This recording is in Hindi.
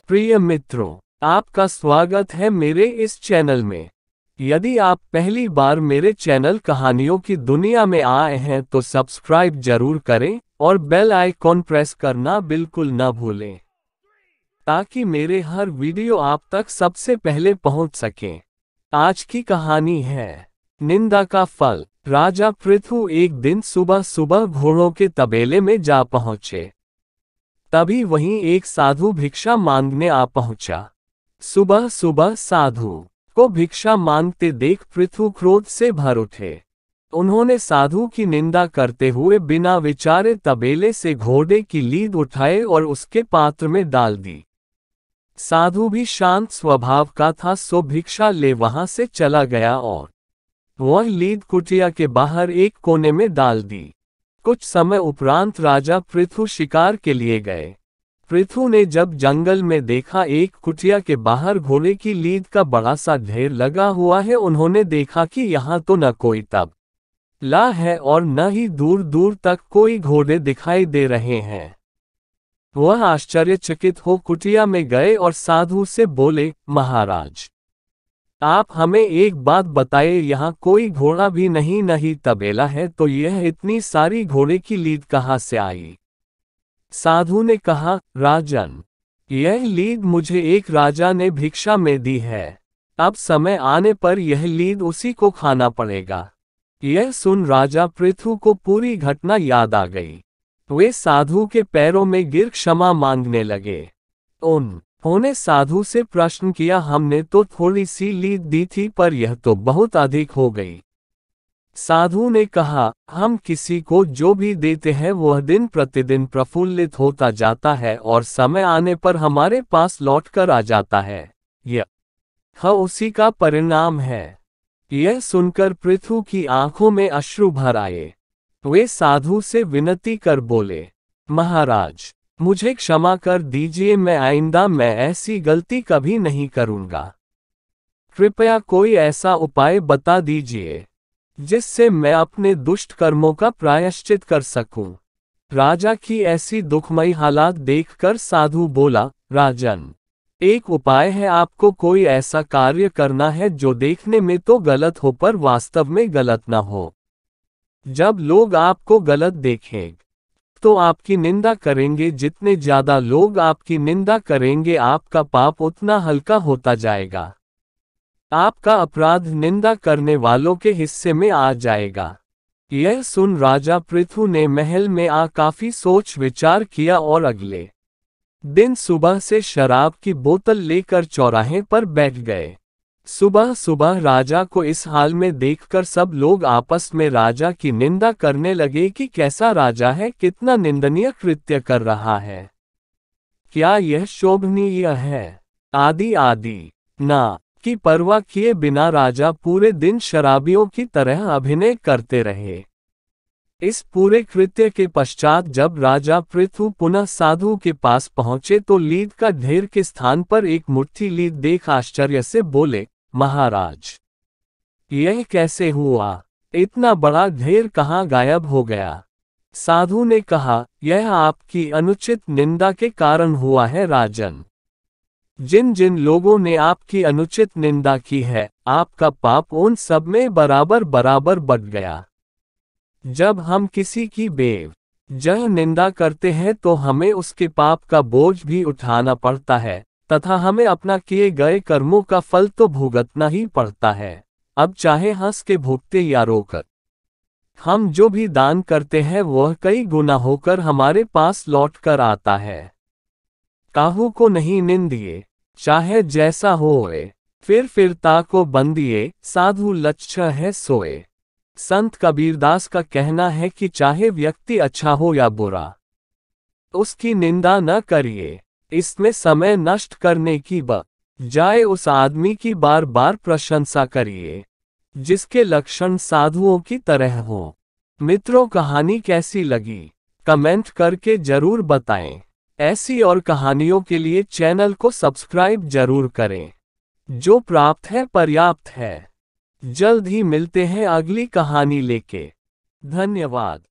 प्रिय मित्रों, आपका स्वागत है मेरे इस चैनल में। यदि आप पहली बार मेरे चैनल कहानियों की दुनिया में आए हैं तो सब्सक्राइब जरूर करें और बेल आइकॉन प्रेस करना बिल्कुल न भूलें, ताकि मेरे हर वीडियो आप तक सबसे पहले पहुंच सके। आज की कहानी है निंदा का फल। राजा पृथु एक दिन सुबह सुबह घोड़ों के तबेले में जा पहुंचे। तभी वहीं एक साधु भिक्षा मांगने आ पहुंचा। सुबह सुबह साधु को भिक्षा मांगते देख पृथु क्रोध से भर उठे। उन्होंने साधु की निंदा करते हुए बिना विचारे तबेले से घोड़े की लीद उठाए और उसके पात्र में डाल दी। साधु भी शांत स्वभाव का था, सो भिक्षा ले वहां से चला गया और वह लीद कुटिया के बाहर एक कोने में डाल दी। कुछ समय उपरांत राजा पृथु शिकार के लिए गए। पृथु ने जब जंगल में देखा एक कुटिया के बाहर घोड़े की लीद का बड़ा सा ढेर लगा हुआ है, उन्होंने देखा कि यहाँ तो न कोई तबला है और न ही दूर दूर तक कोई घोड़े दिखाई दे रहे हैं। वह आश्चर्यचकित हो कुटिया में गए और साधु से बोले, महाराज, आप हमें एक बात बताइए, यहाँ कोई घोड़ा भी नहीं तबेला है, तो यह इतनी सारी घोड़े की लीद कहाँ से आई? साधु ने कहा, राजन, यह लीद मुझे एक राजा ने भिक्षा में दी है। अब समय आने पर यह लीद उसी को खाना पड़ेगा। यह सुन राजा पृथु को पूरी घटना याद आ गई। वे साधु के पैरों में गिर क्षमा मांगने लगे। उन्होंने साधु से प्रश्न किया, हमने तो थोड़ी सी लीद दी थी, पर यह तो बहुत अधिक हो गई। साधु ने कहा, हम किसी को जो भी देते हैं वह दिन प्रतिदिन प्रफुल्लित होता जाता है और समय आने पर हमारे पास लौट कर आ जाता है। यह उसी का परिणाम है। यह सुनकर पृथु की आंखों में अश्रु भर आए। वे साधु से विनती कर बोले, महाराज, मुझे क्षमा कर दीजिए, आइंदा मैं ऐसी गलती कभी नहीं करूंगा। कृपया कोई ऐसा उपाय बता दीजिए जिससे मैं अपने दुष्ट कर्मों का प्रायश्चित कर सकूं। राजा की ऐसी दुखमयी हालात देखकर साधु बोला, राजन, एक उपाय है। आपको कोई ऐसा कार्य करना है जो देखने में तो गलत हो पर वास्तव में गलत न हो। जब लोग आपको गलत देखें तो आपकी निंदा करेंगे। जितने ज्यादा लोग आपकी निंदा करेंगे आपका पाप उतना हल्का होता जाएगा। आपका अपराध निंदा करने वालों के हिस्से में आ जाएगा। यह सुन राजा पृथु ने महल में आ काफी सोच विचार किया और अगले दिन सुबह से शराब की बोतल लेकर चौराहे पर बैठ गए। सुबह सुबह राजा को इस हाल में देखकर सब लोग आपस में राजा की निंदा करने लगे कि कैसा राजा है, कितना निंदनीय कृत्य कर रहा है, क्या यह शोभनीय है, आदि आदि। ना की परवाह किए बिना राजा पूरे दिन शराबियों की तरह अभिनय करते रहे। इस पूरे कृत्य के पश्चात जब राजा पृथु पुनः साधु के पास पहुंचे तो लीद का ढेर के स्थान पर एक मुट्ठी लीद देख आश्चर्य से बोले, महाराज, यह कैसे हुआ? इतना बड़ा ढेर कहाँ गायब हो गया? साधु ने कहा, यह आपकी अनुचित निंदा के कारण हुआ है राजन। जिन जिन लोगों ने आपकी अनुचित निंदा की है, आपका पाप उन सब में बराबर बराबर बढ़ गया। जब हम किसी की बेवजह निंदा करते हैं तो हमें उसके पाप का बोझ भी उठाना पड़ता है तथा हमें अपना किए गए कर्मों का फल तो भुगतना ही पड़ता है। अब चाहे हंस के भुगते या रोकर, हम जो भी दान करते हैं वह कई गुना होकर हमारे पास लौट कर आता है। काहू को नहीं निंदिए, चाहे जैसा होए, फिर ताको बंदिए, साधु लच्छ है सोए। संत कबीरदास का कहना है कि चाहे व्यक्ति अच्छा हो या बुरा, उसकी निंदा न करिए। इसमें समय नष्ट करने की बजाय उस आदमी की बार बार प्रशंसा करिए जिसके लक्षण साधुओं की तरह हो। मित्रों, कहानी कैसी लगी कमेंट करके जरूर बताएं। ऐसी और कहानियों के लिए चैनल को सब्सक्राइब जरूर करें। जो प्राप्त है पर्याप्त है। जल्द ही मिलते हैं अगली कहानी लेके। धन्यवाद।